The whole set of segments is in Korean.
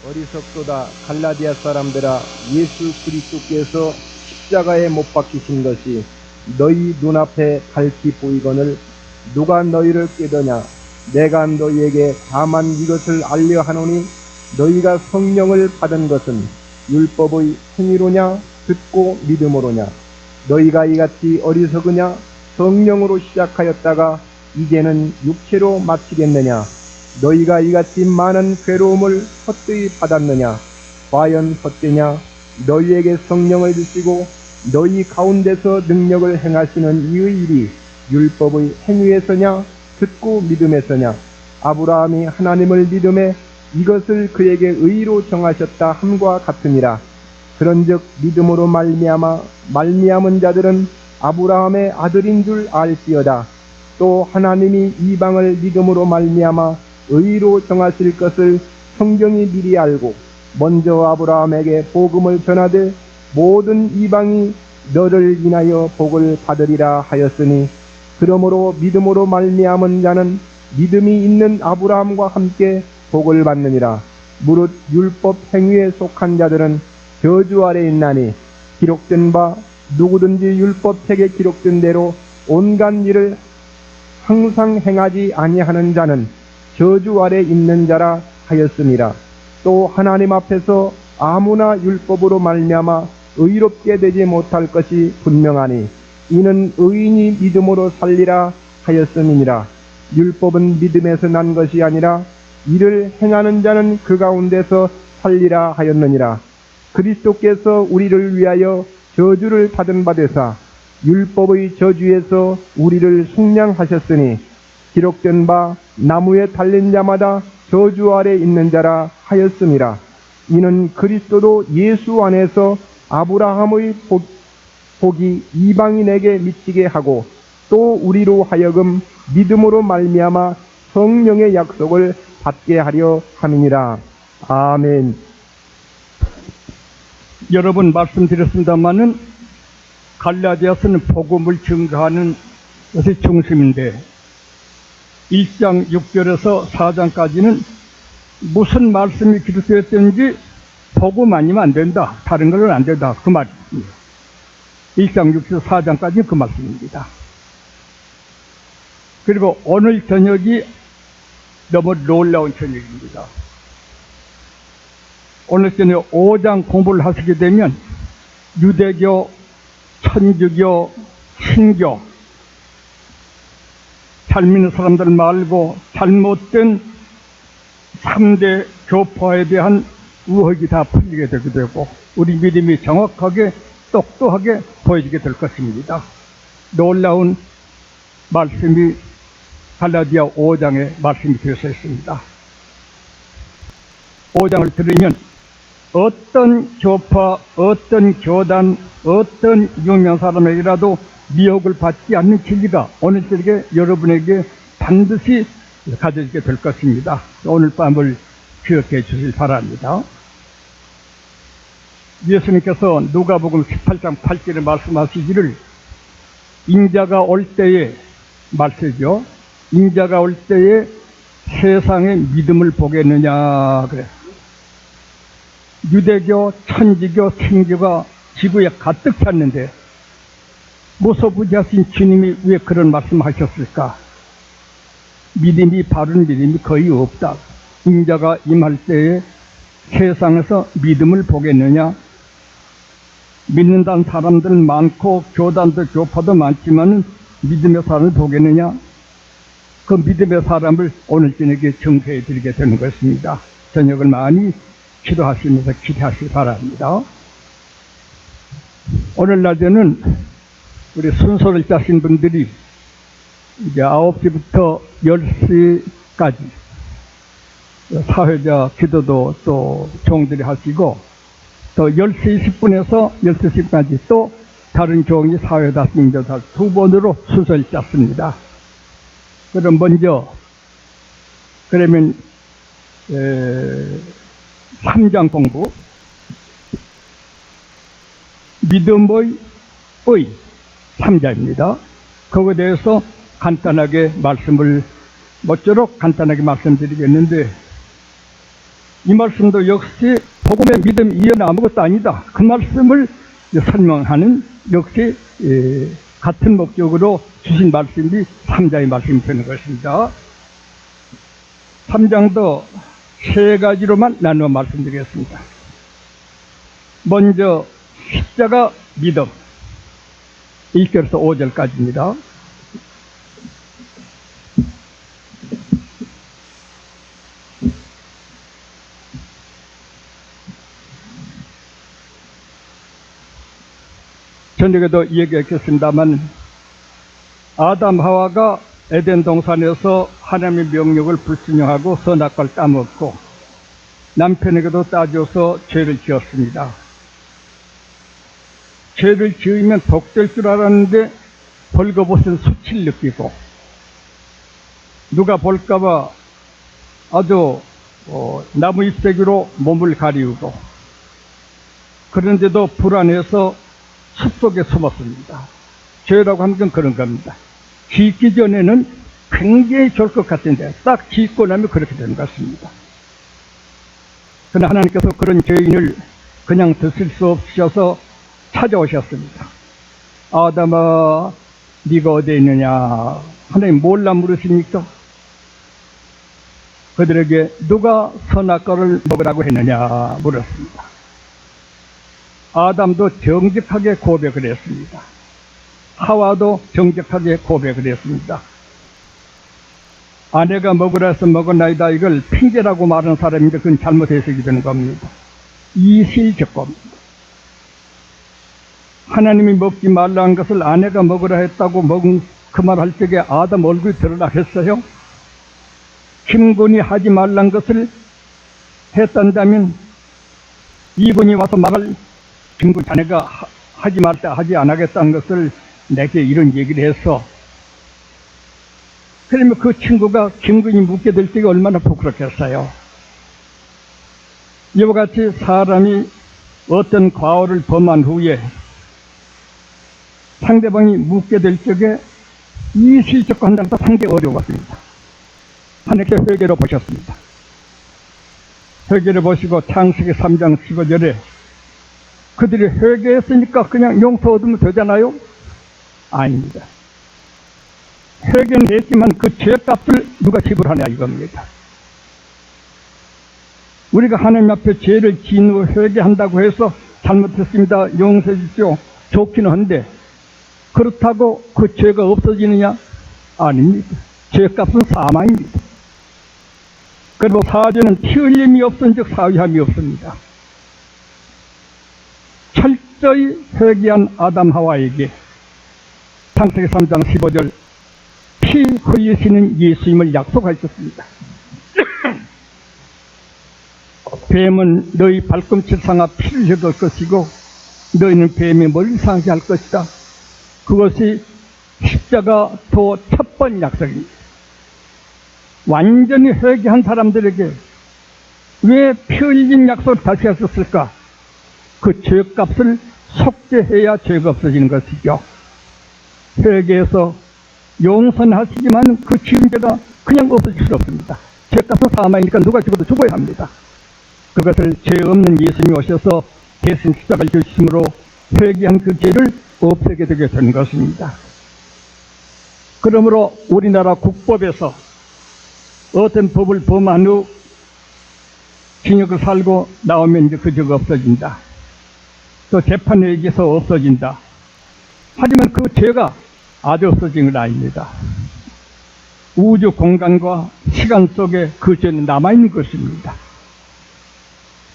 어리석도다 갈라디아 사람들아, 예수 그리스도께서 십자가에 못 박히신 것이 너희 눈앞에 밝히 보이거늘 누가 너희를 깨더냐. 내가 너희에게 다만 이것을 알려 하노니 너희가 성령을 받은 것은 율법의 행위로냐 듣고 믿음으로냐. 너희가 이같이 어리석으냐. 성령으로 시작하였다가 이제는 육체로 마치겠느냐. 너희가 이같이 많은 괴로움을 헛되이 받았느냐. 과연 헛되냐. 너희에게 성령을 주시고 너희 가운데서 능력을 행하시는 이의 일이 율법의 행위에서냐 듣고 믿음에서냐. 아브라함이 하나님을 믿음에 이것을 그에게 의로 정하셨다 함과 같으니라. 그런즉 믿음으로 말미암은 자들은 아브라함의 아들인 줄 알지어다. 또 하나님이 이방을 믿음으로 말미암아 의로 정하실 것을 성경이 미리 알고 먼저 아브라함에게 복음을 전하되 모든 이방이 너를 인하여 복을 받으리라 하였으니, 그러므로 믿음으로 말미암은 자는 믿음이 있는 아브라함과 함께 복을 받느니라. 무릇 율법 행위에 속한 자들은 저주 아래 있나니 기록된 바 누구든지 율법책에 기록된 대로 온갖 일을 항상 행하지 아니하는 자는 저주 아래 있는 자라 하였습니다. 또 하나님 앞에서 아무나 율법으로 말미암아 의롭게 되지 못할 것이 분명하니 이는 의인이 믿음으로 살리라 하였음이니라. 율법은 믿음에서 난 것이 아니라 이를 행하는 자는 그 가운데서 살리라 하였느니라. 그리스도께서 우리를 위하여 저주를 받은 바 되사 율법의 저주에서 우리를 속량하셨으니, 기록된 바 나무에 달린 자마다 저주 아래 있는 자라 하였음이라. 이는 그리스도도 예수 안에서 아브라함의 복이 이방인에게 미치게 하고 또 우리로 하여금 믿음으로 말미암아 성령의 약속을 받게 하려 함이니라. 아멘. 여러분 말씀드렸습니다마는 갈라디아서는 복음을 증거하는 것이 중심인데 1장 6절에서 4장까지는 무슨 말씀이 기록되었든지 복음 아니면 안 된다, 다른 걸로는 안 된다, 그 말입니다. 1장 6절에서 4장까지 그 말씀입니다. 그리고 오늘 저녁이 너무 놀라운 저녁입니다. 오늘 저녁 5장 공부를 하시게 되면 유대교, 천주교, 신교, 잘 믿는 사람들 말고 잘못된 3대 교파에 대한 의혹이 다 풀리게 되게 되고 우리 믿음이 정확하게 똑똑하게 보여지게 될 것입니다. 놀라운 말씀이 갈라디아 5장에 말씀이 되어 있습니다. 5장을 들으면 어떤 교파, 어떤 교단, 어떤 유명한 사람에게라도 미혹을 받지 않는 진리가 오늘 저녁에 여러분에게 반드시 가져지게 될 것입니다. 오늘 밤을 기억해 주시기 바랍니다. 예수님께서 누가복음 18장 8절에 말씀하시기를 인자가 올 때에 말씀이죠. 인자가 올 때에 세상의 믿음을 보겠느냐 그래. 유대교, 천주교, 신교가 지구에 가득 찼는데 무소부지하신 주님이 왜 그런 말씀하셨을까? 믿음이 바른 믿음이 거의 없다. 인자가 임할 때에 세상에서 믿음을 보겠느냐? 믿는다는 사람들 많고 교단도 교파도 많지만 믿음의 사람을 보겠느냐? 그 믿음의 사람을 오늘 저녁에 증거해 드리게 되는 것입니다. 저녁을 많이 기도하시면서 기대하시기 바랍니다. 오늘 낮에는 우리 순서를 짜신 분들이 이제 9시부터 10시까지 사회자 기도도 또 종들이 하시고 또 10시 20분에서 12시까지 또 다른 종이 사회자 인도자 두 번으로 순서를 짰습니다. 그럼 먼저 그러면 3장 공부 믿음의 의 3자입니다. 그거에 대해서 간단하게 말씀을 모쪼록 간단하게 말씀드리겠는데 이 말씀도 역시 복음의 믿음 이해는 아무것도 아니다. 그 말씀을 설명하는 역시 같은 목적으로 주신 말씀이 3장의 말씀이 되는 것입니다. 3장도 세 가지로만 나누어 말씀드리겠습니다. 먼저 십자가 믿음 1절에서 5절까지입니다. 저녁에도 얘기했겠습니다만 아담 하와가 에덴 동산에서 하나님의 명령을 불순종하고 선악과를 따먹고 남편에게도 따져서 죄를 지었습니다. 죄를 지으면 독될 줄 알았는데 벌거벗은 수치를 느끼고 누가 볼까봐 아주 나무 잎새기로 몸을 가리우고 그런데도 불안해서 숲속에 숨었습니다. 죄라고 하는 건 그런 겁니다. 짓기 전에는 굉장히 좋을 것 같은데 딱 짓고 나면 그렇게 되는 것 같습니다. 그러나 하나님께서 그런 죄인을 그냥 드실 수 없으셔서 찾아오셨습니다. 아담아 네가 어디에 있느냐. 하나님 몰라 물으십니까? 그들에게 누가 선악과를 먹으라고 했느냐 물었습니다. 아담도 정직하게 고백을 했습니다. 하와도 정직하게 고백을 했습니다. 아내가 먹으라 해서 먹었나이다 이걸 핑계라고 말하는 사람인데 그건 잘못 해석이 되는 겁니다. 이실적겁니다. 하나님이 먹지 말라는 것을 아내가 먹으라 했다고 먹은 그 말 할 적에 아담 얼굴이 드러나 했어요? 김군이 하지 말란 것을 했단다면 이군이 와서 말을 김군 자네가 하지 말다 하지 안 하겠다는 것을 내게 이런 얘기를 했어. 그러면 그 친구가 김군이 묻게 될 때가 얼마나 부끄럽겠어요. 이와 같이 사람이 어떤 과오를 범한 후에 상대방이 묻게 될 적에 이실적고 한다는 것도 상당히 어려웠습니다. 하나님께서 회개로 보셨습니다. 회개를 보시고 창세기 3장 15절에 그들이 회개했으니까 그냥 용서 얻으면 되잖아요? 아닙니다. 회개는 했지만 그 죄값을 누가 지불하냐 이겁니다. 우리가 하나님 앞에 죄를 지은 후 회개한다고 해서 잘못했습니다. 용서해 주십시오. 좋기는 한데 그렇다고 그 죄가 없어지느냐? 아닙니다. 죄값은 사망입니다. 그리고 사죄는 피 흘림이 없은 즉 사위함이 없습니다. 철저히 회개한 아담 하와에게 창세기 3장 15절 피 흘리시는 예수님을 약속하셨습니다. 뱀은 너희 발꿈치 상하 피를 흘릴 것이고 너희는 뱀의 머리를 상하게 할 것이다. 그것이 십자가 도 첫 번 약속입니다. 완전히 회개한 사람들에게 왜 피 흘린 약속을 다시 하셨을까? 그 죄값을 속죄해야 죄가 없어지는 것이죠. 회개해서 용서하시지만 그 지은 죄가 그냥 없어질 수 없습니다. 죄값은 사망이니까 누가 죽어도 죽어야 합니다. 그것을 죄 없는 예수님이 오셔서 대신 십자가를 주심으로 회개한 그 죄를 없애게 되게 된 것입니다. 그러므로 우리나라 국법에서 어떤 법을 범한 후 징역을 살고 나오면 이제 그 죄가 없어진다. 또 재판에 의해서 없어진다. 하지만 그 죄가 아주 없어진 건 아닙니다. 우주 공간과 시간 속에 그 죄는 남아있는 것입니다.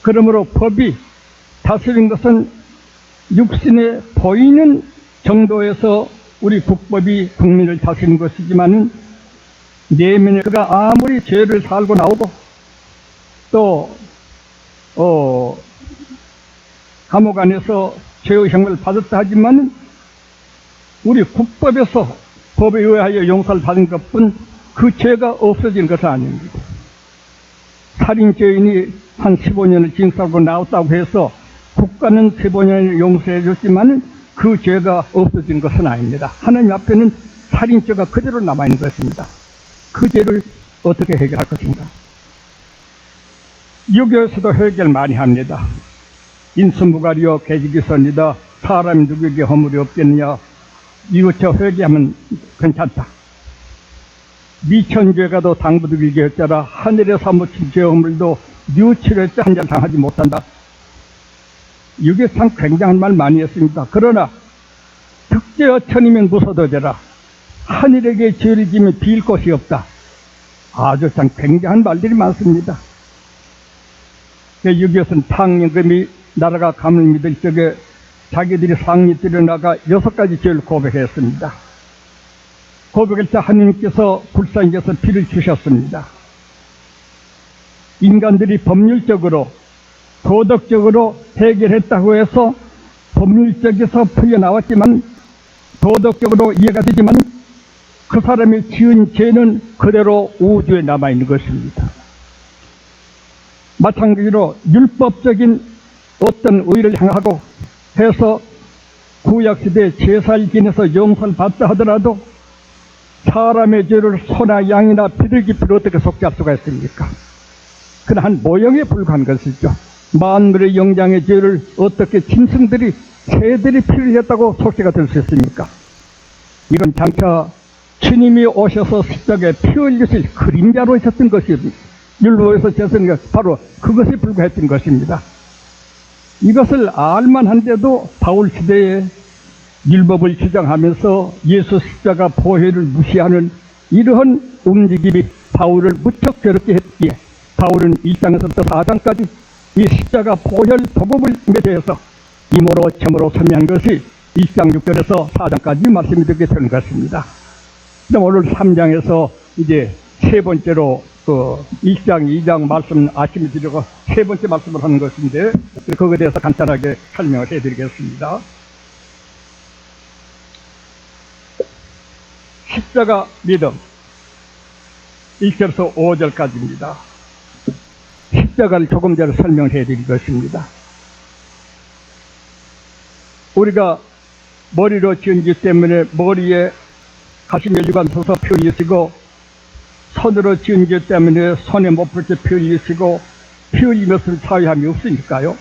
그러므로 법이 다스린 것은 육신에 보이는 정도에서 우리 국법이 국민을 다스리는 것이지만은 내면에 그가 아무리 죄를 살고 나오고 또 감옥 안에서 죄의 형벌을 받았다 하지만은 우리 국법에서 법에 의하여 용서를 받은 것뿐 그 죄가 없어진 것은 아닙니다. 살인죄인이 한 15년을 징수하고 나왔다고 해서 국가는 15년을 용서해 줬지만은 그 죄가 없어진 것은 아닙니다. 하나님 앞에는 살인죄가 그대로 남아있는 것입니다. 그 죄를 어떻게 해결할 것인가? 유교에서도 회개를 많이 합니다. 인수무가리여 계지기선이다. 사람이 누구에게 허물이 없겠느냐. 이웃저 회개하면 괜찮다. 미천죄가도 당부들에게 했자라. 하늘에서 묻힌 죄 허물도 뉘우치려 한잔 당하지 못한다. 이게 참 굉장한 말 많이 했습니다. 그러나 득죄어 천이면 무서워져라. 하늘에게 죄를 지면 빌 곳이 없다. 아주 참 굉장한 말들이 많습니다. 유교에서는 탕임금이 나라가 감을 믿을 적에 자기들이 상리 들여나가 6가지 죄를 고백했습니다. 고백할 때 하느님께서 불쌍해서 피를 주셨습니다. 인간들이 법률적으로 도덕적으로 해결했다고 해서 법률적에서 풀려나왔지만 도덕적으로 이해가 되지만 그 사람이 지은 죄는 그대로 우주에 남아있는 것입니다. 마찬가지로 율법적인 어떤 의를 향하고 해서 구약시대에 제사를 지내서 용서를 받다 하더라도 사람의 죄를 소나 양이나 비둘기피로 어떻게 속죄할 수가 있습니까? 그는 한 모형에 불과한 것이죠. 만물의 영장의 죄를 어떻게 짐승들이 새들이 피를 했다고 속죄가 될 수 있습니까? 이건 장차 주님이 오셔서 십자가에 피 흘리실 그림자로 있었던 것입니다. 율법에서 제사는 바로 그것에 불과했던 것입니다. 이것을 알만한데도 바울 시대에 율법을 주장하면서 예수 십자가 보혈을 무시하는 이러한 움직임이 바울을 무척 괴롭게 했기에 바울은 1장에서부터 4장까지 이 십자가 보혈 복음을 대해서 이모로 점으로 설명한 것이 1장 6절에서 4장까지 말씀이 되게 되는 것입니다. 그럼 오늘 3장에서 이제 세 번째로 1장, 2장 말씀 아침에 드리고 세 번째 말씀을 하는 것인데 그거에 대해서 간단하게 설명을 해드리겠습니다. 십자가 믿음 1절에서 5절까지입니다. 십자가를 조금 전에 설명해 드린 것입니다. 우리가 머리로 지은 죄 때문에 머리에 가시면류관 서서 피 흘리시고 손으로 지은 죄 때문에 손에 못 풀 때 피 흘리시고 피 흘리면서 사유함이 없으니까요.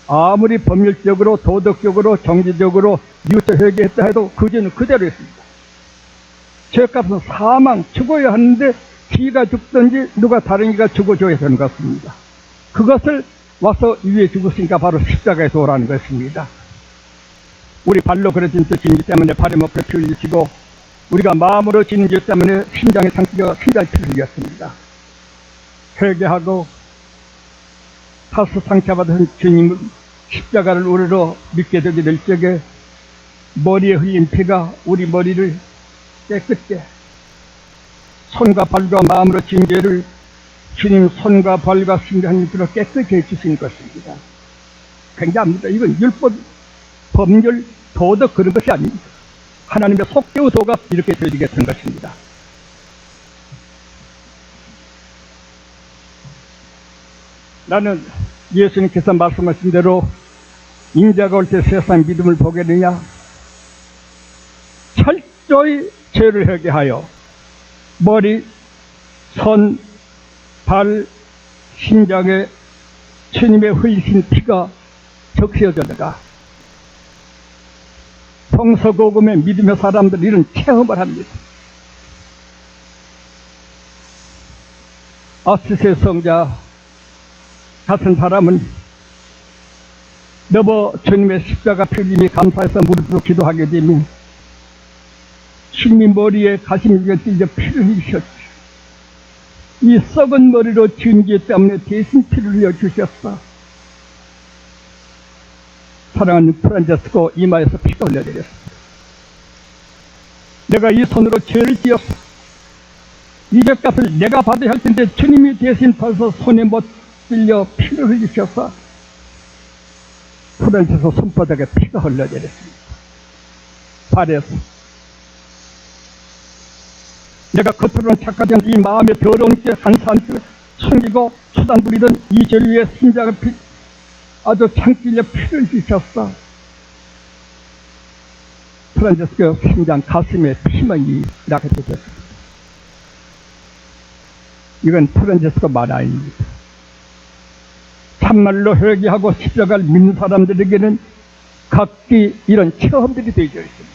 아무리 법률적으로 도덕적으로 정치적으로 이웃에 회개했다 해도 그 죄는 그대로 있습니다. 죄값은 사망, 죽어야 하는데 지가 죽든지 누가 다른 이가 죽어줘야 되는 것 같습니다. 그것을 와서 위에 죽었으니까 바로 십자가에서 오라는 것입니다. 우리 발로 그려진 죄 때문에 발에 못 피 흘리시고 우리가 마음으로 지는 죄 때문에 심장의 상처가 심장이 피 흘렸습니다. 회개하고 타스 상처받은 주님을 십자가를 우리로 믿게 되게 될 적에 머리에 흘린 피가 우리 머리를 깨끗게 손과 발과 마음으로 지은 죄를 주님 손과 발과 심장을 들어 깨끗게 해주신 것입니다. 굉장합니다. 이건 율법, 법률, 도덕 그런 것이 아닙니다. 하나님의 속죄의 도가 이렇게 되게 된 것입니다. 나는 예수님께서 말씀하신 대로 인자가 올 때 세상 믿음을 보겠느냐? 철저히 죄를 회개하여 머리, 손, 발, 심장에 주님의 흘리신 피가 적셔져가 성서고금의 믿음의 사람들이 이런 체험을 합니다. 아스세 성자 같은 사람은 너버 주님의 십자가 필림이 감사해서 무릎으로 기도하게 되면 주님이 머리에 가시미가 찔려 피를 흘리셨지. 이 썩은 머리로 지은 죄 때문에 대신 피를 흘려주셨어. 사랑하는 프란체스코 이마에서 피가 흘려내렸어. 내가 이 손으로 죄를 지었어. 이 죄값을 내가 받아야 할 텐데 주님이 대신 벌써 손에 못 찔려 피를 흘리셔서 프란체스코 손바닥에 피가 흘러내렸습니다. 발에서. 내가 겉으로는 착하지 않은 이 마음의 더러운 죄 한 사람을 숨기고 수단 부리던 이 죄를 위해 심장을 아주 창찔려 피를 흘리셨어. 프란체스코 심장 가슴에 피만이 나게 되셨습니다. 이건 프란체스코 말 아닙니다. 참말로 회개하고 십자가를 믿는 사람들에게는 각기 이런 체험들이 되어 있습니다.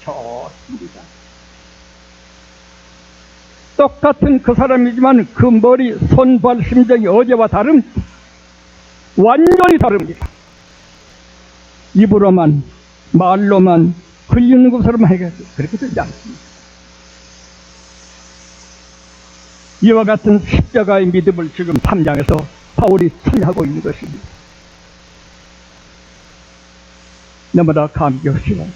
좋습니다. 똑같은 그 사람이지만 그 머리, 손, 발, 심정이 어제와 다릅니다. 완전히 다릅니다. 입으로만, 말로만, 흘리는 것으로만 해결해서 그렇게 되지 않습니다. 이와 같은 십자가의 믿음을 지금 3장에서 바울이 설하고 있는 것입니다. 너무나 감격스러운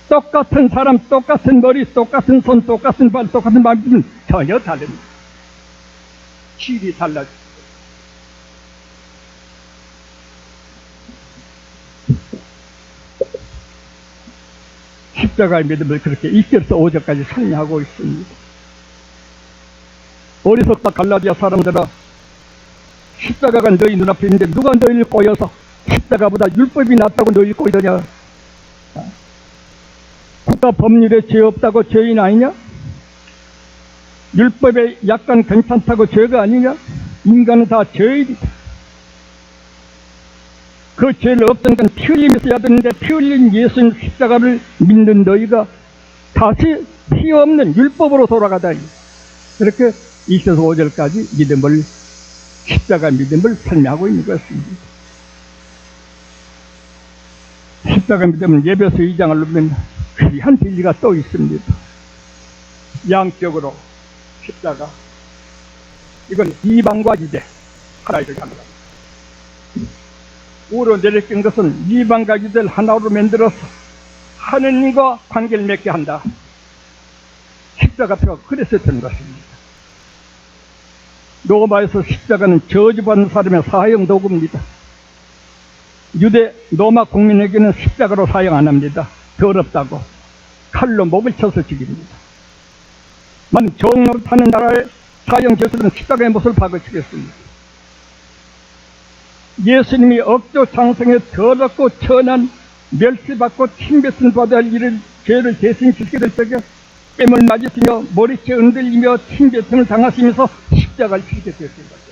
똑같은 사람, 똑같은 머리, 똑같은 손, 똑같은 발, 똑같은 마음은 전혀 다릅니다. 질이 달라집니다. 십자가의 믿음을 그렇게 1절에서 5절까지 설명하고 있습니다. 어리석다 갈라디아 사람들아, 십자가가 너희 눈앞에 있는데 누가 너희를 꼬여서 십자가보다 율법이 낫다고 너희를 꼬이더냐? 국가 법률에 죄 없다고 죄인 아니냐? 율법에 약간 괜찮다고 죄가 아니냐? 인간은 다 죄인이다. 그 죄를 없던 건 피 흘림이 있어야 되는데 피 흘린 예수님 십자가를 믿는 너희가 다시 피 없는 율법으로 돌아가다니. 그렇게 2절에서 5절까지 믿음을, 십자가 믿음을 설명하고 있는 것입니다. 십자가 믿음은 예배서 2장을 보면 귀한 진리가 또 있습니다. 양적으로 십자가, 이건 이방과 유대 하나를 합니다. 우로 내려낀 것은 이방과 유대를 하나로 만들어서 하느님과 관계를 맺게 한다. 십자가표가 그래서 된 것입니다. 로마에서 십자가는 저주받는 사람의 사형 도구입니다. 유대 로마 국민에게는 십자가로 사용 안 합니다. 더럽다고 칼로 목을 쳐서 죽입니다. 만 정으로 타는 나라의 사형 제수는 십자가의 못을 박아치겠습니다. 예수님이 억조 장성에 더럽고 천한 멸시받고 침뱉음 받아야 할 일을, 죄를 대신 지시게 될 적에 뺨을 맞으시며 머리채 흔들리며 침뱉음을 당하시면서 십자가를 지게 되었던 거죠.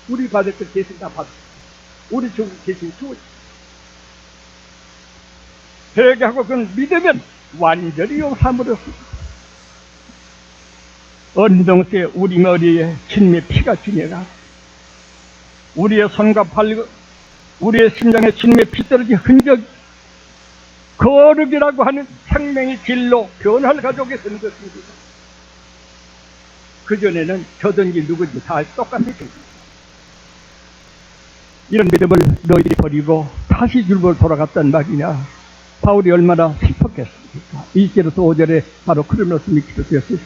우리 받을 것 대신 다 받았어요. 우리 죽을 대신 죽었어요. 회개하고 그건 믿으면 완전히 용서함으로써 어린 동시에 우리 머리에 주님의 피가 주내가 우리의 손과 발, 우리의 심장에 주님의 피 떨어진 흔적, 거룩이라고 하는 생명의 길로 변화를 가져오게 되는 것입니다. 그전에는 저든지 누구든지 다 똑같았습니다. 이런 믿음을 너희들이 버리고 다시 율법으로 돌아갔단 말이냐. 바울이 얼마나 슬펐겠습니까? 1절에서 5절에 바로 그런 말씀이 기록되었습니다.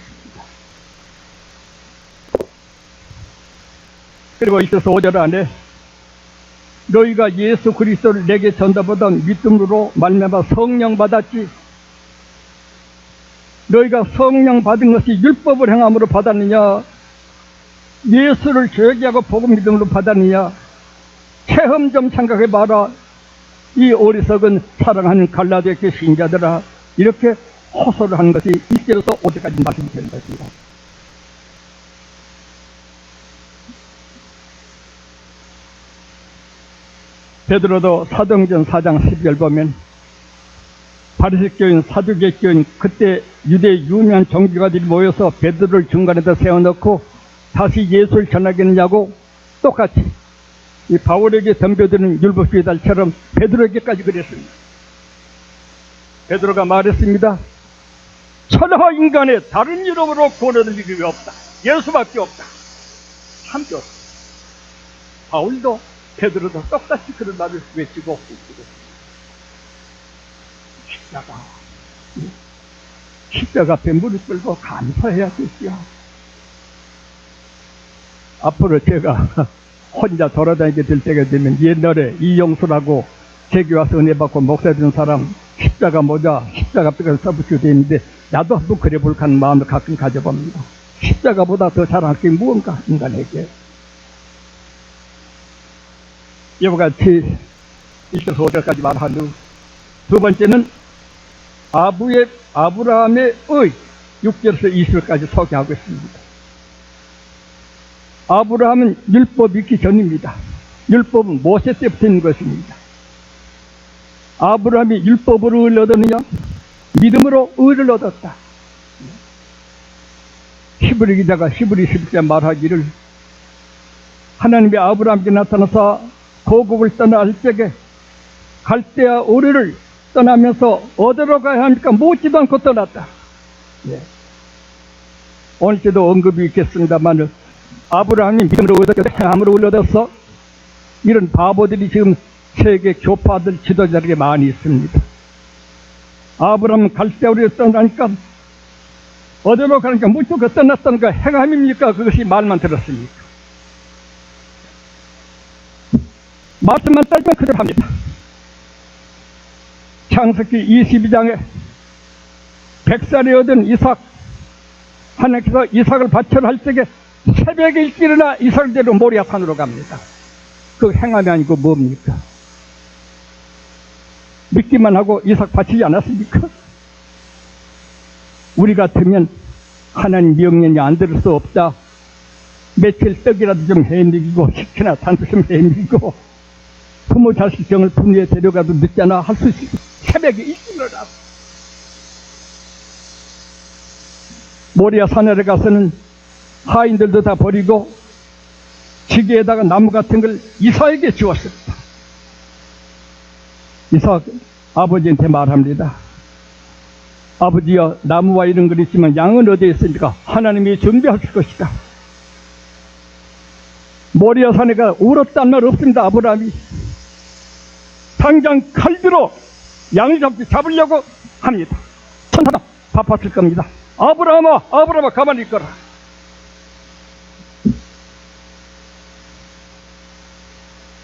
그리고 1절에서 5절 안에 너희가 예수 그리스도를 내게 전달받은 믿음으로 말미암아 성령 받았지. 너희가 성령 받은 것이 율법을 행함으로 받았느냐, 예수를 죄하고 복음 믿음으로 받았느냐. 체험 좀 생각해봐라. 이 어리석은 사랑하는 갈라디아 교회 신자들아, 이렇게 호소를 한 것이 1절에서 5절까지 말씀드린 것입니다. 베드로도 사도행전 4장 12절 보면 바리새교인 사두개교인 그때 유대 유명한 종교가들이 모여서 베드로를 중간에다 세워놓고 다시 예수를 전하겠느냐고 똑같이 이 바울에게 덤벼드는 율법주의자처럼 베드로에게까지 그랬습니다. 베드로가 말했습니다. 천하 인간의 다른 이름으로 구원을 얻을 길이 없다. 예수밖에 없다. 참 좋습니다. 바울도 베드로도 똑같이 그런 말을 외치고 십자가 앞에 무릎 꿇고 감사해야겠지요. 앞으로 제가 혼자 돌아다니게 될 때가 되면 옛날에 이용수라고 제게 와서 은혜 받고 목사 된 사람 십자가 모자, 십자가 뼈가 써붙이게 되어 있는데 나도 한번 그래볼까 하는 마음을 가끔 가져봅니다. 십자가보다 더 자랑할 게 무언가 인간에게. 이와 같이 1절에서 5절까지 말한 후 두 번째는 아브라함의 의 6절에서 20절까지 소개하고 있습니다. 아브라함은 율법이 있기 전입니다. 율법은 모세 때부터 있는 것입니다. 아브라함이 율법으로 의를 얻었느냐? 믿음으로 의를 얻었다. 히브리 기자가 히브리 11장 말하기를 하나님이 아브라함에게 나타나서 고국을 떠날 적에 갈대아 우르를 떠나면서 어디로 가야 합니까? 묻지도 않고 떠났다. 예. 오늘도 언급이 있겠습니다만 아브라함이 믿음으로 얻었고 행함으로 얻어서 이런 바보들이 지금 세계 교파들 지도자들에게 많이 있습니다. 아브라함은 갈대아 우르를 떠나니까 어디로 가니까 묻지도 않고 떠났다는 거 행함입니까? 그것이 말만 들었습니까? 말씀만 따지면 그대로 합니다. 창세기 22장에 100살이 얻은 이삭, 하나님께서 이삭을 바쳐라 할 적에 새벽에 일찍 일어나 이삭을 데리고 모리아 산으로 갑니다. 그 행함이 아니고 뭡니까? 믿기만 하고 이삭 바치지 않았습니까? 우리 같으면 하나님 명령이 안 들을 수 없다. 며칠 떡이라도 좀 해먹이고 식혜나 산도 좀 해먹이고 부모 자식 정을 분리에 데려가도 늦잖아 할 수 있어. 새벽에 일찍 일어나 모리아 산에 가서는 하인들도 다 버리고 지게에다가 나무 같은 걸 이삭에게 주었습니다. 이삭 아버지한테 말합니다. 아버지여, 나무와 이런 걸 있지만 양은 어디에 있습니까? 하나님이 준비하실 것이다. 모리아 산에 가 울었단 말 없습니다. 아브라함이 당장 칼들어 양을 잡으려고 합니다. 천사가 바빴을 겁니다. 아브라함아, 아브라함아, 가만히 있거라.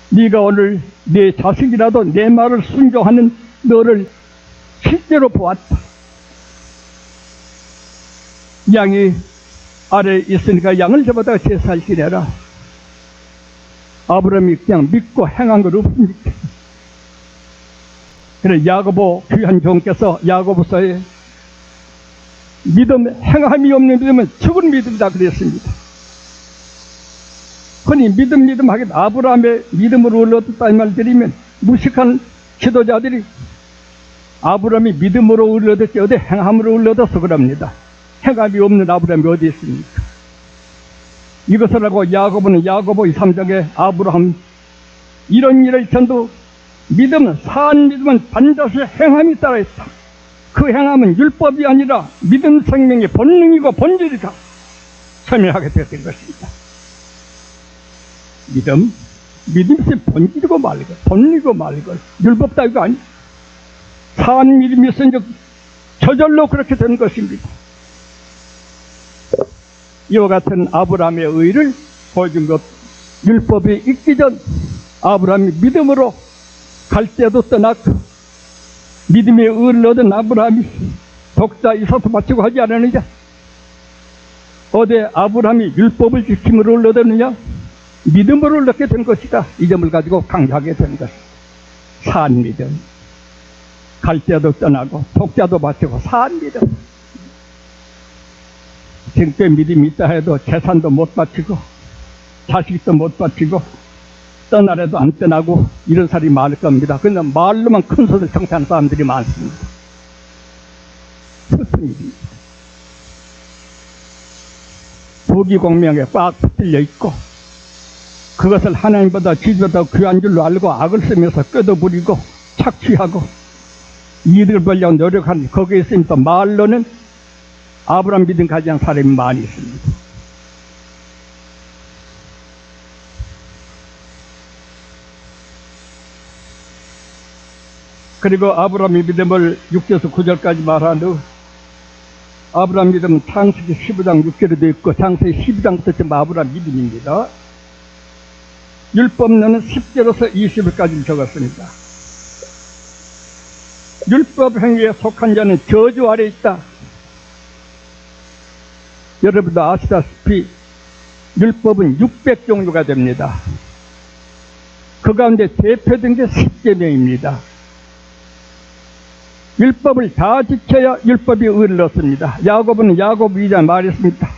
네가 오늘 내 자식이라도 내 말을 순종하는 너를 실제로 보았다. 양이 아래에 있으니까 양을 잡아다가 제사를 지내라. 아브라함이 그냥 믿고 행한 것 없습니까? 그래 야고보 귀한 종께서 야고보서에 믿음, 행함이 없는 믿음은 죽은 믿음이다 그랬습니다. 흔히 믿음 하게 아브라함의 믿음으로 얻었다 이 말 드리면 무식한 지도자들이 아브라함이 믿음으로 얻었지 어디 행함으로 얻어서 그럽니다. 행함이 없는 아브라함이 어디 있습니까? 이것을 하고 야고보는 야고보 3장에 아브라함 이런 일을 전도 믿음은 사한 믿음은 반드시 행함이 따라있다. 그 행함은 율법이 아니라 믿음 생명의 본능이고 본질이다. 설명하게 되었던 것입니다. 믿음이 본질이고 말고 본능이고 말고 율법 따위가 아니 사한 믿음이 있으니 저절로 그렇게 된 것입니다. 이와 같은 아브라함의 의를 보여준 것, 율법이 있기 전 아브라함이 믿음으로 갈대도 떠났고 믿음의 의를 얻은 아브라함이 독자 이삭도 바치고 하지 않았느냐? 어디 아브라함이 율법을 지킴으로 얻었느냐? 믿음으로 얻게 된 것이다. 이 점을 가지고 강조하게 된 것이다. 사한 믿음, 갈대도 떠나고 독자도 바치고 사한 믿음. 정죄 믿음이 있다 해도 재산도 못 바치고 자식도 못 바치고 떠나래도 안 떠나고 이런 사람이 많을 겁니다. 그런데 말로만 큰 소리를 청취하는 사람들이 많습니다. 슬픈 일입니다. 부귀공명에 꽉 붙들려 있고 그것을 하나님보다 지주보다 귀한 줄로 알고 악을 쓰면서 껴도부리고 착취하고 이득을 벌려고 노력하는 거기에 있으면 말로는 아브라함 믿음 가지 않은 사람이 많이 있습니다. 그리고 아브라함의 믿음을 6절에서 9절까지 말하는 아브라함 믿음은 창세기 15장 6절에도 있고 창세기 12장부터 아브라함 믿음입니다. 율법론은 10절에서 20절까지 적었습니다. 율법 행위에 속한 자는 저주 아래 있다. 여러분도 아시다시피 율법은 600종류가 됩니다. 그 가운데 대표된 게 10계명입니다. 율법을 다 지켜야 율법이 의를 얻습니다. 야고보는 야고보 2장 말했습니다.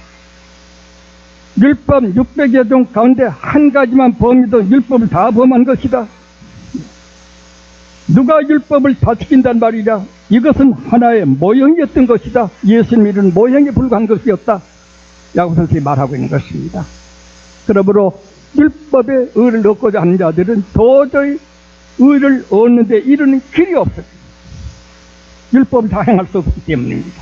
율법 600여 종 가운데 한 가지만 범해도 율법을 다 범한 것이다. 누가 율법을 다 지킨단 말이냐? 이것은 하나의 모형이었던 것이다. 예수님은 모형에 불과한 것이었다. 야고 선생님이 말하고 있는 것입니다. 그러므로 율법의 의를 얻고자 하는 자들은 도저히 의를 얻는 데 이르는 길이 없어요. 율법을 다 행할 수 없기 때문입니다.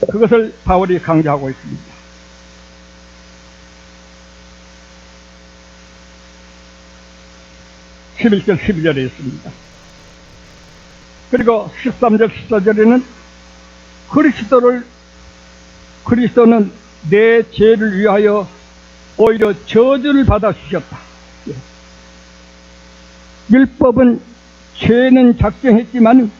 그것을 바울이 강조하고 있습니다. 11절 12절에 있습니다. 그리고 13절 14절에는 그리스도는 내 죄를 위하여 오히려 저주를 받아 주셨다. 율법은 죄는 작정했지만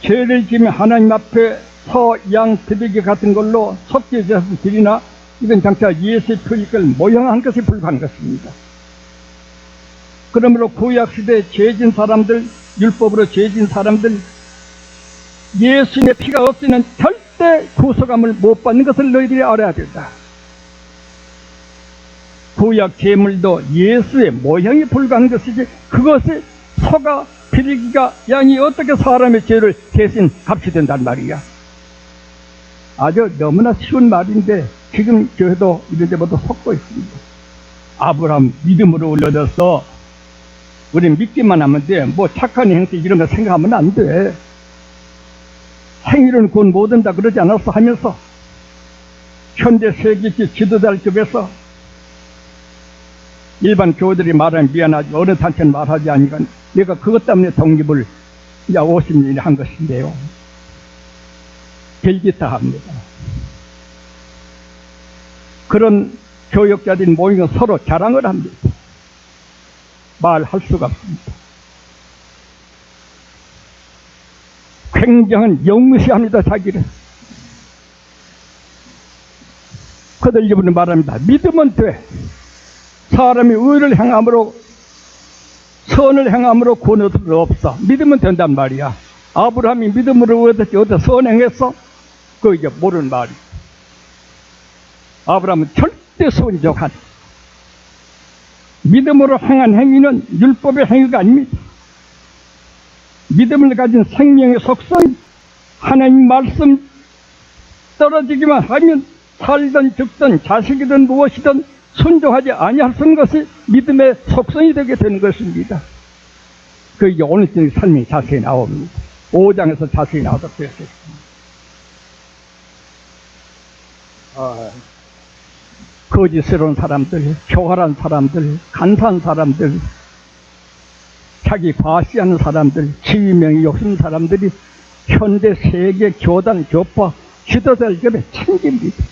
죄를 지면 하나님 앞에 소, 양, 드리기 같은 걸로 속죄제에서 드리나 이건 장차 예수의 피를 모형한 것에 불과한 것입니다. 그러므로 구약시대에 죄진 사람들, 율법으로 죄진 사람들, 예수님의 피가 없이는 절대 구속함을 못 받는 것을 너희들이 알아야 된다. 구약 제물도 예수의 모형이 불과한 것이지 그것이 소가, 피리기가, 양이 어떻게 사람의 죄를 대신 값이 된단 말이야. 아주 너무나 쉬운 말인데 지금 교회도 이런 데보다 속고 있습니다. 아브라함 믿음으로 올려져서 우린 믿기만 하면 돼. 뭐 착한 행세 이런 거 생각하면 안 돼. 행위는 곧 못 온다 그러지 않았어 하면서 현대 세계지 지도자를 쪽에서 일반 교우들이 말하면 미안하지 어느 단체는 말하지 않으니까 내가 그것 때문에 독립을 50년이 한 것인데요. 별기타 합니다. 그런 교역자들이 모이면 서로 자랑을 합니다. 말할 수가 없습니다. 굉장한 영무시합니다. 자기를. 그들 이분은 말합니다. 믿으면 돼. 사람이 의를 행함으로 선을 행함으로 구원을 얻을 수 없어. 믿으면 된단 말이야. 아브라함이 믿음으로 얻었지 어디서 선행했어? 그거 이제 모르는 말이야. 아브라함은 절대 순종한 믿음으로 행한 행위는 율법의 행위가 아닙니다. 믿음을 가진 생명의 속성, 하나님 말씀 떨어지기만 하면 살든 죽든 자식이든 무엇이든 순종하지 아니할 수 있는 것이 믿음의 속성이 되게 되는 것입니다. 그게 오늘 설명이 자세히 나옵니다. 5장에서 자세히 나오도록 되어 있습니다. 거짓스러운 사람들, 교활한 사람들, 간사한 사람들, 자기 과시하는 사람들, 지위명이 욕심 사람들이 현대 세계 교단, 교파, 지도자를 겹에 챙깁니다.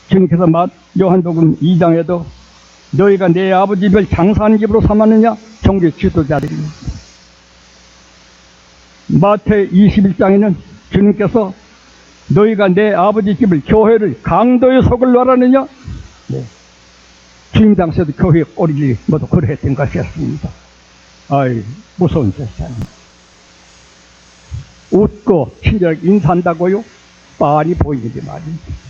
주님께서 요한복음 2장에도 너희가 내 아버지 집을 장사하는 집으로 삼았느냐? 종교 지도자들입니다. 마태 21장에는 주님께서 너희가 내 아버지 집을 교회를 강도의 속을 놔라느냐? 네. 주님 당시에도 교회 꼬리를 모두 그러했던 것이었습니다. 아이, 무서운 세상. 웃고 친절하게 인사한다고요? 빤히 보이는데 말입니다.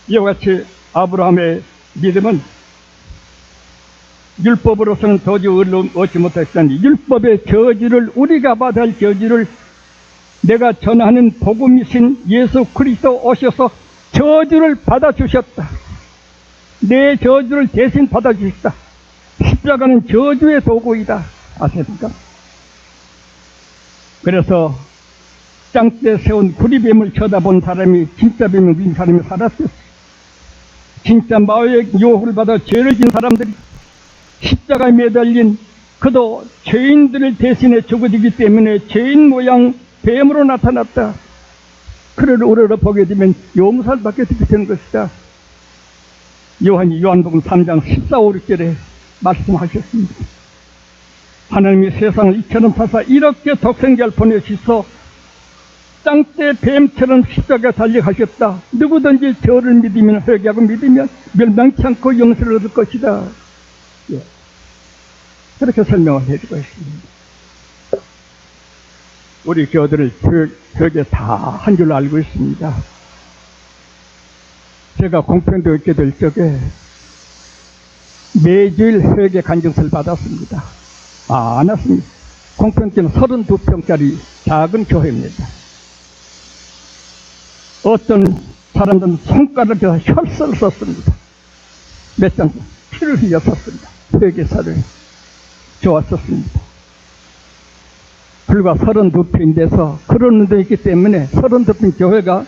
이와 같이 아브라함의 믿음은 율법으로서는 도저히 의를 얻지 못했으니 율법의 저주를 우리가 받아야 할 저주를 내가 전하는 복음이신 예수 그리스도 오셔서 저주를 받아주셨다. 내 저주를 대신 받아주셨다. 십자가는 저주의 도구이다. 아십니까? 그래서 땅때 세운 구리뱀을 쳐다본 사람이 진짜 뱀을 민 사람이 살았어요. 진짜 마귀의 유혹을 받아 죄를 진 사람들이 십자가에 매달린 그도 죄인들을 대신해 죽어지기 때문에 죄인 모양 뱀으로 나타났다. 그를 우러러 보게 되면 용서를 받게 되는 것이다. 요한복음 3장 14, 15절에 말씀하셨습니다. 하나님이 세상을 이처럼 사사 이렇게 독생자를 보내주셔서 땅때 뱀처럼 십자가에 달려가셨다. 누구든지 저를 믿으면 회개하고 믿으면 멸망치 않고 영생을 얻을 것이다. 예. 그렇게 설명을 해주고 있습니다. 우리 교들을 교육에 다 한 줄 알고 있습니다. 제가 공평도 있게 될 적에 매주일 회계 간증서를 받았습니다. 안 왔습니다. 공평교는 32평짜리 작은 교회입니다. 어떤 사람들은 손가락에서 혈서를 썼습니다. 몇 장 피를 흘렸었습니다. 회계사를 좋았었습니다. 불과 32평인데서 그런 운동이 있기 때문에 32평 교회가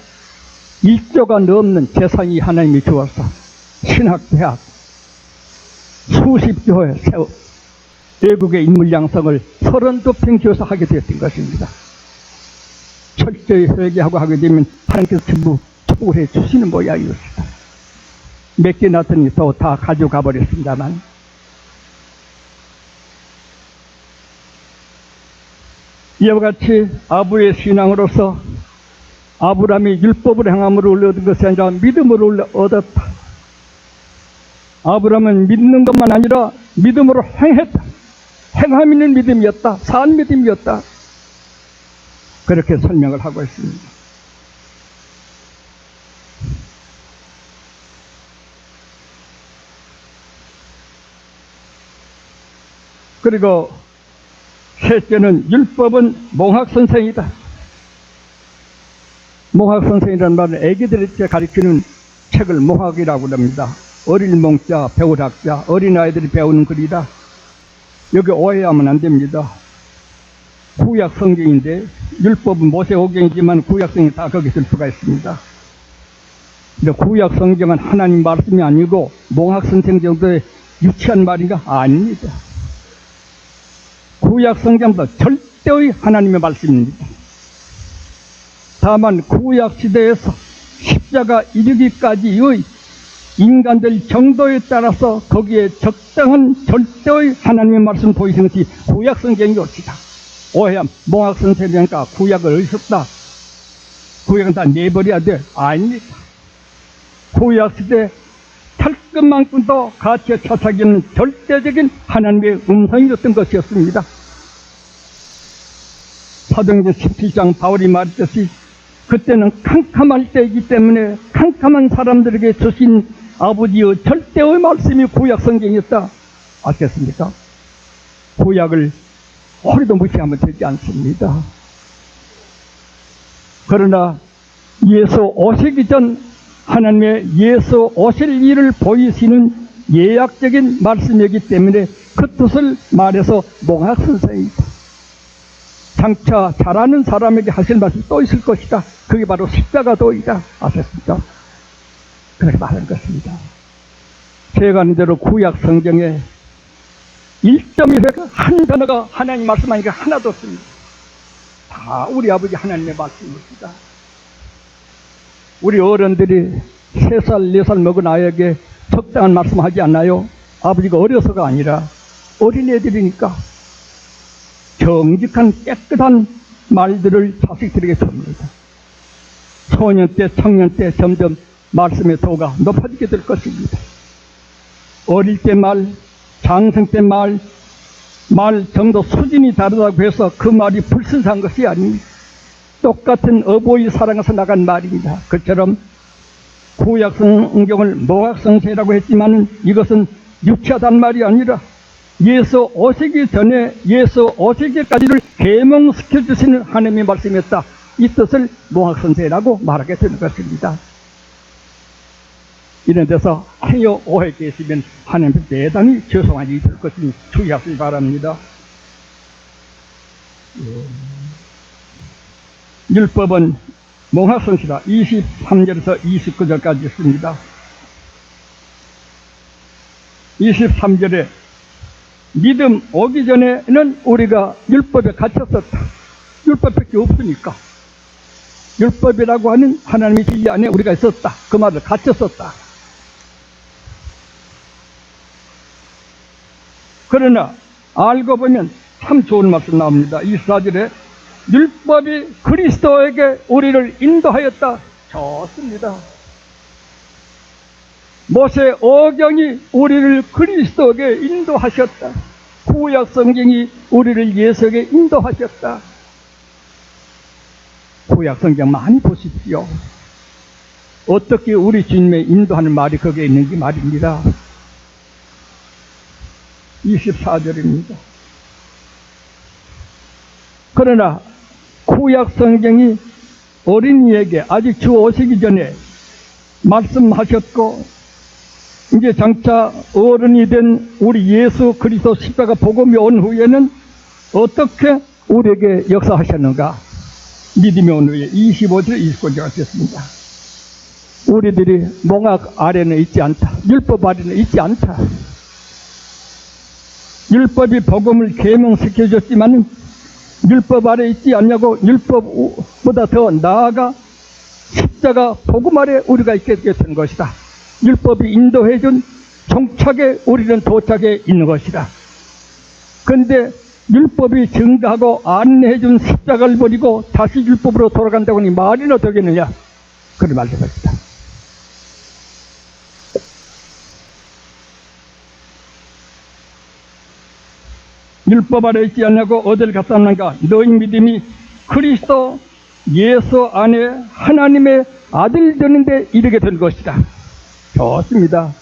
1조가 넘는 재산이 하나님이 주어서 신학대학 수십 교회 세워 외국의 인물 양성을 32평 교회에서 하게 되었던 것입니다. 철저히 회개하고 하게 되면 하나님께서 전부 축복을 해 주시는 모양이었습니다. 몇 개 났더니 또 다 가져가 버렸습니다만, 이와 같이 아부의 신앙으로서 아브라함이 율법을 행함으로 얻은 것이 아니라 믿음으로 얻었다. 아브라함은 믿는 것만 아니라 믿음으로 행했다. 행함 있는 믿음이었다. 산 믿음이었다. 그렇게 설명을 하고 있습니다. 그리고 셋째는 율법은 몽학선생이다. 몽학선생이라는 말은 애기들에게 가르치는 책을 몽학이라고 합니다. 어릴 몽자, 배울 학자, 어린아이들이 배우는 글이다. 여기 오해하면 안 됩니다. 구약 성경인데 율법은 모세오경이지만 구약 성경이 다 거기 있을 수가 있습니다. 구약 성경은 하나님 말씀이 아니고 몽학선생 정도의 유치한 말인가? 아닙니다. 구약 성경도 절대의 하나님의 말씀입니다. 다만 구약 시대에서 십자가 이르기까지의 인간들 정도에 따라서 거기에 적당한 절대의 하나님의 말씀 보이시는 것이 구약 성경이 옳시다. 오해함, 몽학 선생이니까 구약을 의습다. 구약은 다 내버려야 돼. 아닙니다. 구약 시대 털끝만큼도 가치에 차차기는 절대적인 하나님의 음성이었던 것이었습니다. 사도행전 17장 바울이 말했듯이 그때는 캄캄할 때이기 때문에 캄캄한 사람들에게 주신 아버지의 절대의 말씀이 구약 성경이었다. 아셨습니까? 구약을 허리도 무시하면 되지 않습니다. 그러나 예수 오시기 전 하나님의 예수 오실 일을 보이시는 예약적인 말씀이기 때문에 그 뜻을 말해서 몽학 선생이다. 장차 잘하는 사람에게 하실 말씀이 또 있을 것이다. 그게 바로 십자가도이다. 아셨습니까? 그렇게 말한 것입니다. 제가 아는 대로 구약 성경에 1.1획 한 단어가 하나님 말씀 아니니까 하나도 없습니다. 다 우리 아버지 하나님의 말씀입니다. 우리 어른들이 3살, 4살 먹은 아이에게 적당한 말씀 하지 않나요? 아버지가 어려서가 아니라 어린애들이니까 정직한 깨끗한 말들을 자식들에게 줍니다. 소년 때, 청년 때 점점 말씀의 도가 높아지게 될 것입니다. 어릴 때 말, 장성 때 말 정도 수준이 다르다고 해서 그 말이 불순한 것이 아닙니다. 똑같은 어버이 사랑에서 나간 말입니다. 그처럼 구약 성경을 몽학성서라고 했지만 이것은 유치하단 말이 아니라 예수 오시기 전에 예수 오시기까지를 계몽시켜 주시는 하나님의 말씀이었다. 이 뜻을 몽학선생이라고 말하게 되는 것입니다. 이런 데서 행여 오해 계시면 하나님께 대단히 죄송한 일이 될 것을 주의하시기 바랍니다. 율법은 몽학선시다. 23절에서 29절까지 있습니다. 23절에 믿음 오기 전에는 우리가 율법에 갇혔었다. 율법밖에 없으니까. 율법이라고 하는 하나님의 진리 안에 우리가 있었다. 그 말을 갇혔었다. 그러나 알고 보면 참 좋은 말씀 나옵니다. 24절에 율법이 그리스도에게 우리를 인도하였다. 좋습니다. 모세 오경이 우리를 그리스도에게 인도하셨다. 구약 성경이 우리를 예수에게 인도하셨다. 구약 성경 많이 보십시오. 어떻게 우리 주님의 인도하는 말이 거기에 있는지 말입니다. 24절입니다. 그러나 구약 성경이 어린이에게 아직 주 오시기 전에 말씀하셨고, 이제 장차 어른이 된 우리 예수 그리스도 십자가 복음이 온 후에는 어떻게 우리에게 역사하셨는가? 믿음이 온 후에 25절, 29절 하셨습니다. 우리들이 몽학 아래는 있지 않다. 율법 아래는 있지 않다. 율법이 복음을 계명시켜줬지만 율법 아래 있지 않냐고, 율법보다 더 나아가 십자가 복음 아래 우리가 있게 된 것이다. 율법이 인도해준 종착에 우리는 도착해 있는 것이다. 그런데 율법이 증가하고 안내해준 십자가를 버리고 다시 율법으로 돌아간다고 하니 말이나 되겠느냐? 그런 말도 것이다. 율법 아래 있지 않냐고 어딜 갔다 왔는가? 너희 믿음이 그리스도 예수 안에 하나님의 아들 되는데 이르게 된 것이다. 좋습니다.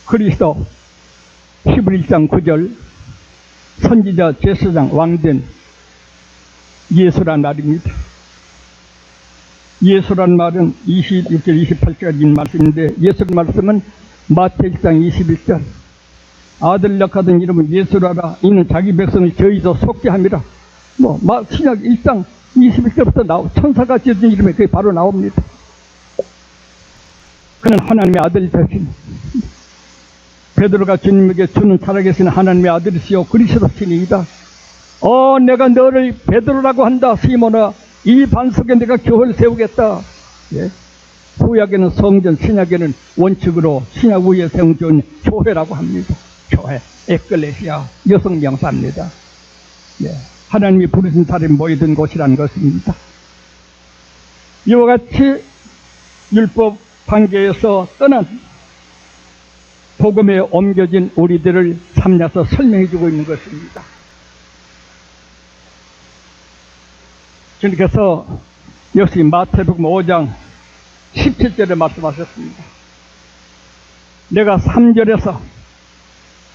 그리스도 11장 9절 선지자 제사장 왕된 예수란 말입니다. 예수란 말은 26절 28절까지 말씀인데, 예수 말씀은 마태복음 21절 아들 낳거든 이름은 예수라라. 이는 자기 백성을 저희도 속게 함이라. 신약 1장 21절부터 천사가 지어진 이름에 그게 바로 나옵니다. 그는 하나님의 아들이 되신, 베드로가 주님에게 주는 살아계신 하나님의 아들이시오 그리스도시니이다. 내가 너를 베드로라고 한다. 시몬아, 이 반석에 내가 교회를 세우겠다. 예? 구약에는 성전, 신약에는 원칙으로 신약 위에 세운 교회라고 합니다. 교회, 에클레시아, 여성 명사입니다. 예. 하나님이 부르신 사람이 모이던 곳이라는 것입니다. 이와 같이 율법 관계에서 떠난 복음에 옮겨진 우리들을 삼려서 설명해주고 있는 것입니다. 주님께서 역시 마태복음 5장 17절에 말씀하셨습니다. 내가 3절에서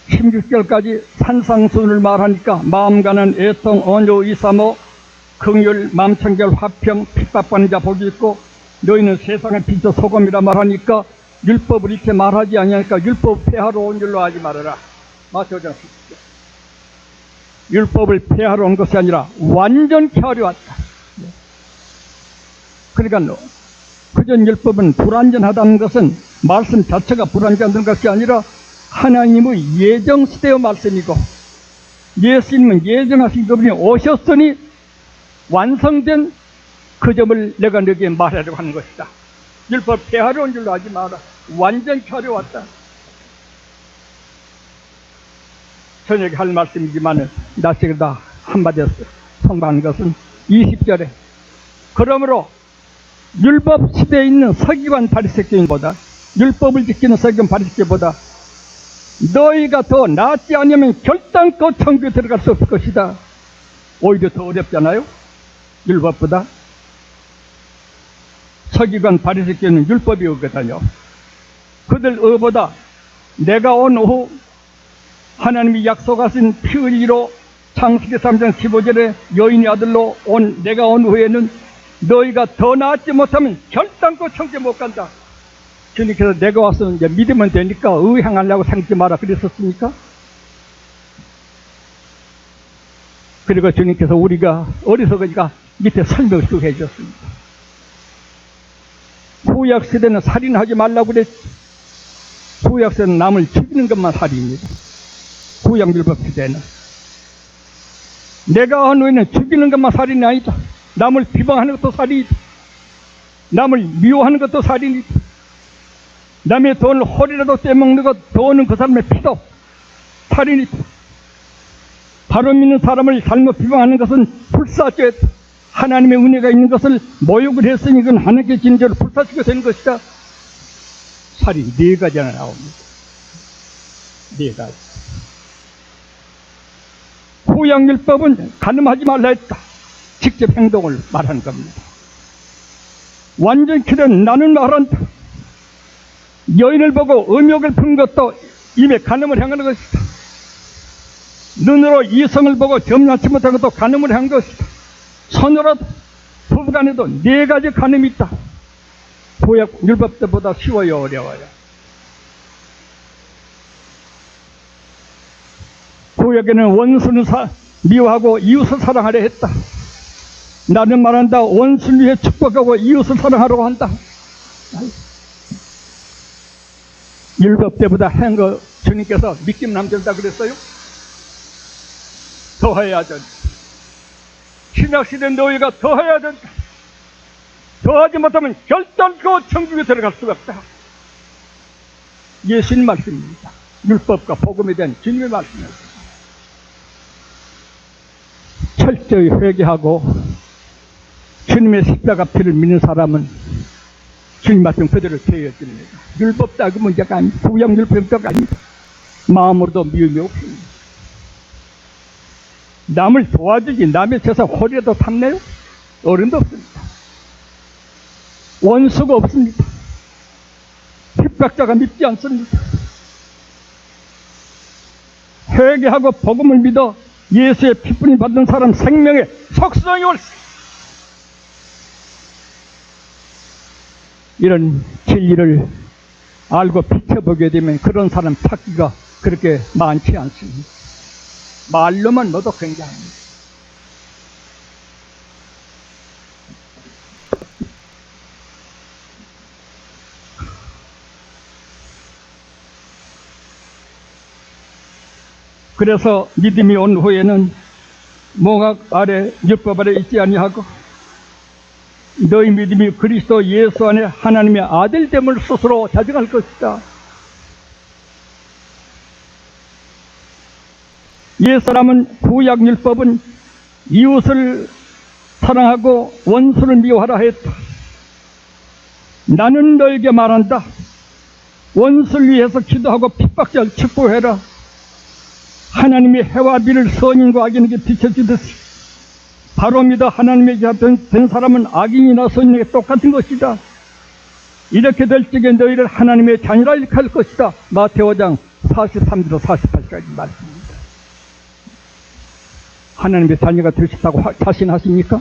16절까지 산상순을 말하니까 마음 가는 애통, 온유, 이사모, 긍휼, 맘청결, 화평, 핍박받는 자 복이 있고, 너희는 세상의 빛과 소금이라 말하니까 율법을 이렇게 말하지 아니하니까 율법 폐하러 온 줄로 하지 말아라. 마태복음 10절. 율법을 폐하러 온 것이 아니라 완전케 하려 왔다. 그러니까 그전 율법은 불완전하다는 것은 말씀 자체가 불완전한 것이 아니라 하나님의 예정시대의 말씀이고, 예수님은 예정하신 그분이 오셨으니 완성된 그 점을 내가 너에게 말하려고 하는 것이다. 율법 폐하러 온 줄로 하지 마라. 완전케 하려 왔다. 저녁에 할 말씀이지만 나중에다 한마디로 통과한 것은 20절에 그러므로 율법 시대에 있는 서기관 바리새교인보다, 율법을 지키는 서기관 바리새교보다 너희가 더 낫지 않으면 결단코 천국에 들어갈 수 없을 것이다. 오히려 더 어렵잖아요, 율법보다. 서기관 바리새교는 율법이 없거든요. 그들 의보다 내가 온 후 하나님이 약속하신 피 흘리로 창세기 3장 15절에 여인의 아들로 온 내가 온 후에는 너희가 더 나았지 못하면 결단코 천국에 못 간다. 주님께서 내가 와서 이제 믿으면 되니까 의향하려고 생각지 마라 그랬었습니까? 그리고 주님께서 우리가 어리석으니까 밑에 설명을 쭉 해주셨습니다. 구약 시대는 살인하지 말라고 그랬지. 구약 시대는 남을 죽이는 것만 살인입니다. 구약 율법 시대는 내가 온 후에는 죽이는 것만 살인이 아니다. 남을 비방하는 것도 살인이다. 남을 미워하는 것도 살인이다. 남의 돈을 허리라도 떼먹는 것, 돈은 그 사람의 피도 살인이다. 바로 믿는 사람을 잘못 비방하는 것은 불사죄다. 하나님의 은혜가 있는 것을 모욕을 했으니 그건 하나님께 진저를 불사시게 된 것이다. 살인 4가지나 나옵니다. 네 가지. 구약율법은 간음하지 말라 했다. 직접 행동을 말하는 겁니다. 완전키는 나는 말한다. 여인을 보고 음욕을 푼 것도 이미 간음을 향하는 것이다. 눈으로 이성을 보고 점잖지 못한 것도 간음을 한 것이다. 손으로도 부부간에도 네 가지 간음이 있다. 구약 율법 때보다 쉬워요, 어려워요? 구약에는 원수는 미워하고 이웃을 사랑하려 했다. 나는 말한다. 원수를 위해 축복하고 이웃을 사랑하려고 한다. 율법 때보다 한 거 주님께서 믿기만 하면 된다 그랬어요? 더 해야 된다. 신약시대 너희가 더 해야 된다. 더 하지 못하면 결단코 천국에 들어갈 수가 없다. 예수님 말씀입니다. 율법과 복음에 대한 주님의 말씀입니다. 철저히 회개하고 주님의 십자가 피를 믿는 사람은 주님 말씀 그대로 되어집니다. 율법 따그 문제가 아닙니다. 구약 율법도 아닙니다. 마음으로도 미움이 없습니다. 남을 도와주지 남의 재산 호리라도 탐내요? 어른도 없습니다. 원수가 없습니다. 핍박자가 믿지 않습니다. 회개하고 복음을 믿어 예수의 피뿐이 받는 사람 생명에 속성이 올 수. 이런 진리를 알고 비춰보게 되면 그런 사람 찾기가 그렇게 많지 않습니다. 말로만 모두 굉장합니다. 그래서 믿음이 온 후에는 몽학 아래 율법 아래 있지 아니하고 너희 믿음이 그리스도 예수 안에 하나님의 아들됨을 스스로 자증할 것이다. 옛사람은 구약 율법은 이웃을 사랑하고 원수를 미워하라 했다. 나는 너에게 말한다. 원수를 위해서 기도하고 핍박자를 축복해라. 하나님이 해와 비를 선인과 악인에게 비춰주듯이 바로 믿어 하나님에게 된 사람은 악인이나 선인에게 똑같은 것이다. 이렇게 될 적에 너희를 하나님의 자녀라 일컬을 것이다. 마태오 5장 43절 48까지 말씀입니다. 하나님의 자녀가 될 수 있다고 자신하십니까?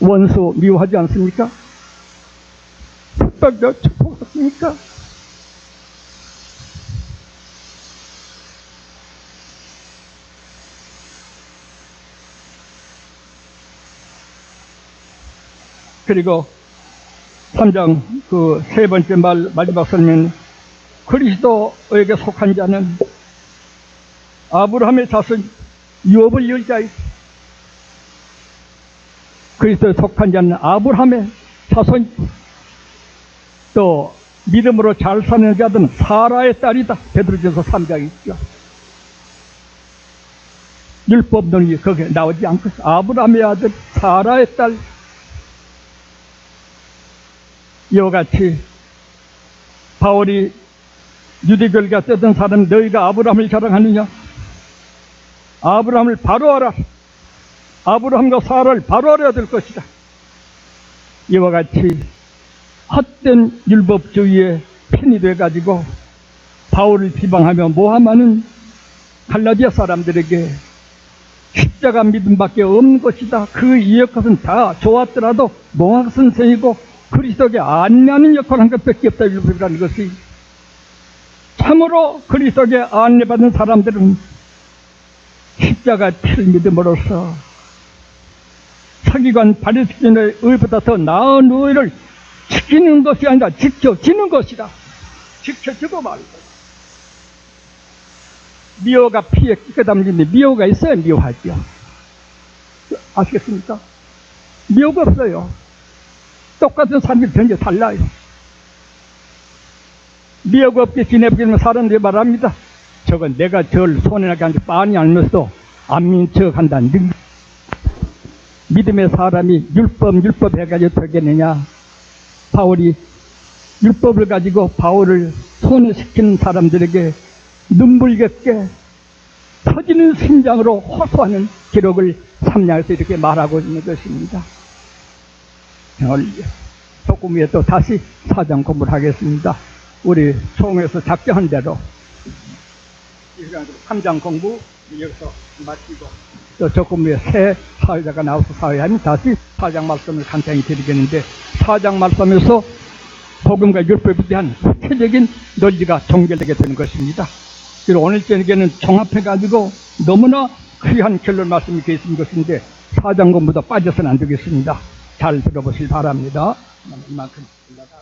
원수 미워하지 않습니까? 핍박자 축복하십니까? 그리고 3장 그 세 번째 마지막 설명은 그리스도에게 속한 자는 아브라함의 자손 유업을 이을 자이다. 그리스도에 속한 자는 아브라함의 자손, 또 믿음으로 잘 사는 자들은 사라의 딸이다. 베드로전서 3장에 있죠. 율법론이 거기에 나오지 않고 아브라함의 아들 사라의 딸, 이와 같이 바울이 유대교를 갔던 사람 너희가 아브라함을 자랑하느냐? 아브라함을 바로 알아. 아브라함과 사라를 바로 알아야 될 것이다. 이와 같이 헛된 율법주의에 편이 돼가지고 바울을 비방하며 모함하는 갈라디아 사람들에게 십자가 믿음밖에 없는 것이다. 그 이역 것은 다 좋았더라도 몽학 선생이고 그리스도에게 안내하는 역할을 한 것밖에 없다. 율법이라는 것이 참으로 그리스도에게 안내받는 사람들은 십자가 피를 믿음으로써 서기관 바리새인의 의보다 더 나은 의를 지키는 것이 아니라 지켜지는 것이다. 지켜지고 말고 미호가 피에 끼게 담긴데 미호가 있어야 미호하죠. 아시겠습니까? 미호가 없어요. 똑같은 사람이 전혀 달라요. 미호가 없게 지내보기는 사람들이 말합니다. 저건 내가 절 손에 나게 앉아 빤히 알면서도 안 믿는 척 한다는 믿음의 사람이 율법 해가지고 되겠느냐. 바울이 율법을 가지고 바울을 손해시키는 사람들에게 눈물겹게 터지는 심장으로 호소하는 기록을 삼양에서 이렇게 말하고 있는 것입니다. 조금 후에 또 다시 사장 공부를 하겠습니다. 우리 총에서 작정한 대로 삼장 공부 여기서 마치고 또 조금 후에 새 사회자가 나와서 사회하면 다시 사장 말씀을 간단히 드리겠는데, 사장 말씀에서 복음과 율법에 대한 구체적인 논리가 종결되게 되는 것입니다. 그리고 오늘 저녁에는 종합해가지고 너무나 귀한 결론 말씀이 계신 것인데 사장 공부도 빠져서는 안 되겠습니다. 잘 들어보실 바랍니다. 이만큼 올라가.